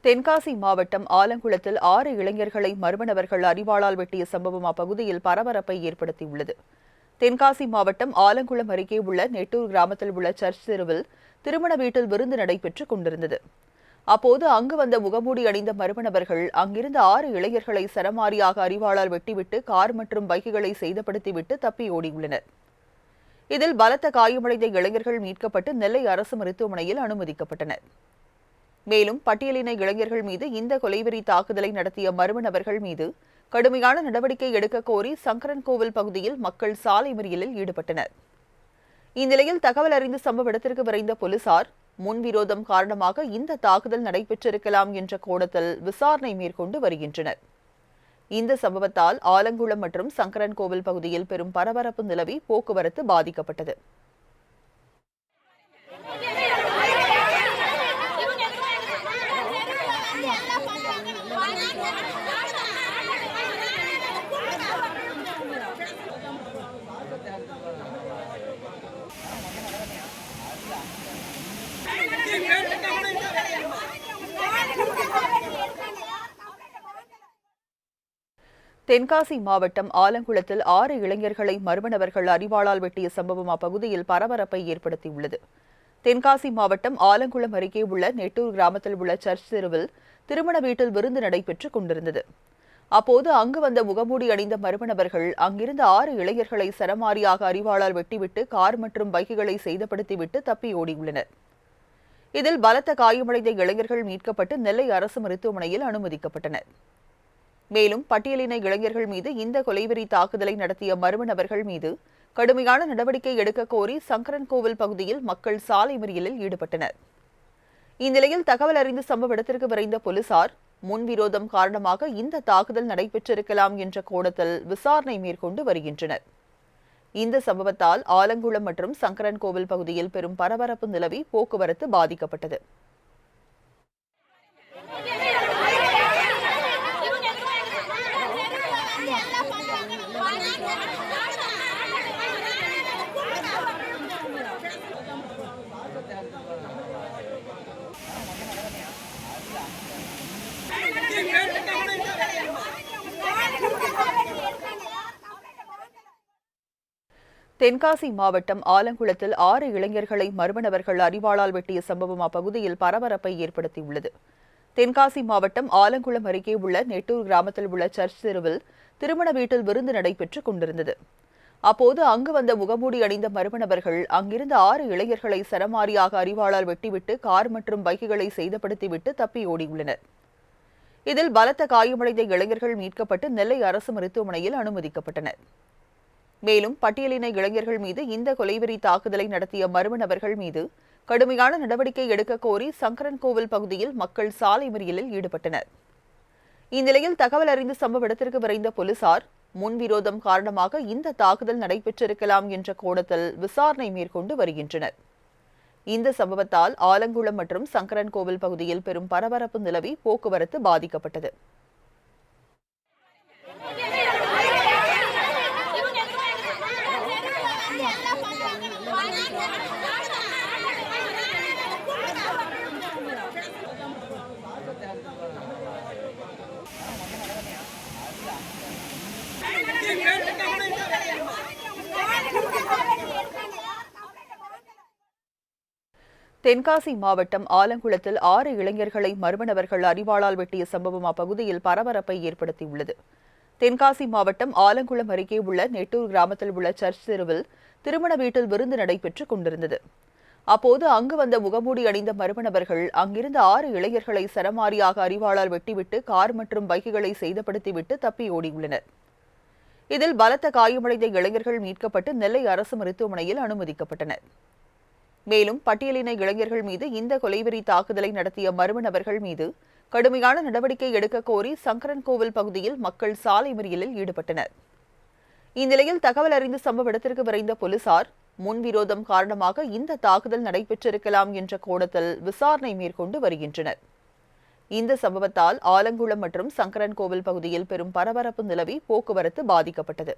தென்காசி மாவட்டம் ஆலங்குளத்தில் 6 இளைஞர்களை மர்ம நபர்கள் அரிவாளால் வெட்டிய சம்பவம் அப்பகுதியில் பரபரப்பை ஏற்படுத்தியுள்ளது. தென்காசி மாவட்டம் ஆலங்குளம் அருகே உள்ள நெட்டூர் கிராமத்தில் உள்ள சர்ச் தெருவில் திருமண வீட்டில் விருந்து நடைபெற்றுக் கொண்டிருந்தது. அப்போது அங்கு வந்த முகமூடி அணிந்த மர்ம நபர்கள் அங்கிருந்த 6 இளைஞர்களை சரமாரியாக அரிவாளால் வெட்டிவிட்டு கார் மற்றும் பைக்குகளை சேதப்படுத்திவிட்டு தப்பி ஓடியுள்ளனர். இதில் பலத்த காயமடைந்த இளைஞர்கள் மீட்கப்பட்டு நெல்லை அரசு மருத்துவமனையில் அனுமதிக்கப்பட்டனர். மேலும் பட்டியலின இளைஞர்கள் மீது இந்த கொலைவெறி தாக்குதலை நடத்திய மர்ம நபர்கள் மீது கடுமையான நடவடிக்கை எடுக்க கோரி சங்கரன்கோவில் பகுதியில் மக்கள் சாலை மறியலில் ஈடுபட்டனர். இந்நிலையில் தகவல் அறிந்து சம்பவ இடத்திற்கு விரைந்த போலீசார் முன்விரோதம் காரணமாக இந்த தாக்குதல் நடைபெற்றிருக்கலாம் என்ற கோணத்தில் விசாரணை மேற்கொண்டு வருகின்றனர். இந்த சம்பவத்தால் ஆலங்குளம் மற்றும் சங்கரன்கோவில் பகுதியில் பெரும் பரபரப்பு நிலவி போக்குவரத்து பாதிக்கப்பட்டது. தென்காசி மாவட்டம் ஆலங்குளத்தில் 6 இளைஞர்களை மர்ம நபர்கள் அரிவாளால் வெட்டிய சம்பவம் அப்பகுதியில் பரபரப்பை ஏற்படுத்தியுள்ளது. தென்காசி மாவட்டம் ஆலங்குளம் அருகே உள்ள நெட்டூர் கிராமத்தில் உள்ள சர்ச் தெருவில் திருமண வீட்டில் விருந்து நடைபெற்றுக் கொண்டிருந்தது. அப்போது அங்கு வந்த முகமூடி அணிந்த மர்ம நபர்கள் அங்கிருந்த 6 இளைஞர்களை சரமாரியாக அரிவாளால் வெட்டிவிட்டு கார் மற்றும் பைக்குகளை சேதப்படுத்திவிட்டு தப்பி ஓடியுள்ளனர். இதில் பலத்த காயமடைந்த இளைஞர்கள் மீட்கப்பட்டு நெல்லை அரசு மருத்துவமனையில் அனுமதிக்கப்பட்டனர். மேலும் பட்டியலின இளைஞர்கள் மீது இந்த கொலைவெறி தாக்குதலை நடத்திய மர்ம நபர்கள் மீது கடுமையான நடவடிக்கை எடுக்க கோரி சங்கரன்கோவில் பகுதியில் மக்கள் சாலை மறியலில் ஈடுபட்டனர். இந்நிலையில் தகவல் அறிந்து சம்பவ இடத்திற்கு விரைந்த போலீசார் முன்விரோதம் காரணமாக இந்த தாக்குதல் நடைபெற்றிருக்கலாம் என்ற கோணத்தில் விசாரணை மேற்கொண்டு வருகின்றனர். இந்த சம்பவத்தால் ஆலங்குளம் மற்றும் சங்கரன்கோவில் பகுதியில் பெரும் பரபரப்பு நிலவி போக்குவரத்து பாதிக்கப்பட்டது. தென்காசி மாவட்டம் ஆலங்குளத்தில் 6 இளைஞர்களை மர்ம நபர்கள் அரிவாளால் வெட்டிய சம்பவம் அப்பகுதியில் பரபரப்பை ஏற்படுத்தியுள்ளது. தென்காசி மாவட்டம் ஆலங்குளம் அருகே உள்ள நெட்டூர் கிராமத்தில் உள்ள சர்ச் தெருவில் திருமண வீட்டில் விருந்து நடைபெற்றுக் கொண்டிருந்தது. அப்போது அங்கு வந்த முகமூடி அணிந்த மர்ம நபர்கள் அங்கிருந்த 6 இளைஞர்களை சரமாரியாக அரிவாளால் வெட்டிவிட்டு கார் மற்றும் பைக்குகளை சேதப்படுத்திவிட்டு தப்பி ஓடியுள்ளனர். இதில் பலத்த காயமடைந்த இளைஞர்கள் மீட்கப்பட்டு நெல்லை அரசு மருத்துவமனையில் அனுமதிக்கப்பட்டனர். மேலும் பட்டியலின இளைஞர்கள் மீது இந்த கொலைவெறி தாக்குதலை நடத்திய மர்ம நபர்கள் மீது கடுமையான நடவடிக்கை எடுக்க கோரி சங்கரன்கோவில் பகுதியில் மக்கள் சாலை மறியலில் ஈடுபட்டனர். இந்நிலையில் தகவல் அறிந்து சம்பவ இடத்திற்கு விரைந்த போலீசார் முன்விரோதம் காரணமாக இந்த தாக்குதல் நடைபெற்றிருக்கலாம் என்ற கோணத்தில் விசாரணை மேற்கொண்டு வருகின்றனர். இந்த சம்பவத்தால் ஆலங்குளம் மற்றும் சங்கரன்கோவில் பகுதியில் பெரும் பரபரப்பு நிலவி போக்குவரத்து பாதிக்கப்பட்டது. தென்காசி மாவட்டம் ஆலங்குளத்தில் 6 இளைஞர்களை மர்ம நபர்கள் அரிவாளால் வெட்டிய சம்பவம் அப்பகுதியில் பரபரப்பை ஏற்படுத்தியுள்ளது. தென்காசி மாவட்டம் ஆலங்குளம் அருகே உள்ள நெட்டூர் கிராமத்தில் உள்ள சர்ச் தெருவில் திருமண வீட்டில் விருந்து நடைபெற்றுக் கொண்டிருந்தது. அப்போது அங்கு வந்த முகமூடி அணிந்த மர்ம நபர்கள் அங்கிருந்த 6 இளைஞர்களை சரமாரியாக அரிவாளால் வெட்டிவிட்டு கார் மற்றும் பைக்குகளை சேதப்படுத்திவிட்டு தப்பி ஓடியுள்ளனர். இதில் பலத்த காயமடைந்த இளைஞர்கள் மீட்கப்பட்டு நெல்லை அரசு மருத்துவமனையில் அனுமதிக்கப்பட்டனர். மேலும் பட்டியலின இளைஞர்கள் மீது இந்த கொலைவெறி தாக்குதலை நடத்திய மர்ம நபர்கள் மீது கடுமையான நடவடிக்கை எடுக்க கோரி சங்கரன்கோவில் பகுதியில் மக்கள் சாலை மறியலில் ஈடுபட்டனர். இந்நிலையில் தகவல் அறிந்து சம்பவ இடத்திற்கு விரைந்த போலீசார் முன்விரோதம் காரணமாக இந்த தாக்குதல் நடைபெற்றிருக்கலாம் என்ற கோணத்தில் விசாரணை மேற்கொண்டு வருகின்றனர். இந்த சம்பவத்தால் ஆலங்குளம் மற்றும் சங்கரன்கோவில் பகுதியில் பெரும் பரபரப்பு நிலவி போக்குவரத்து பாதிக்கப்பட்டது.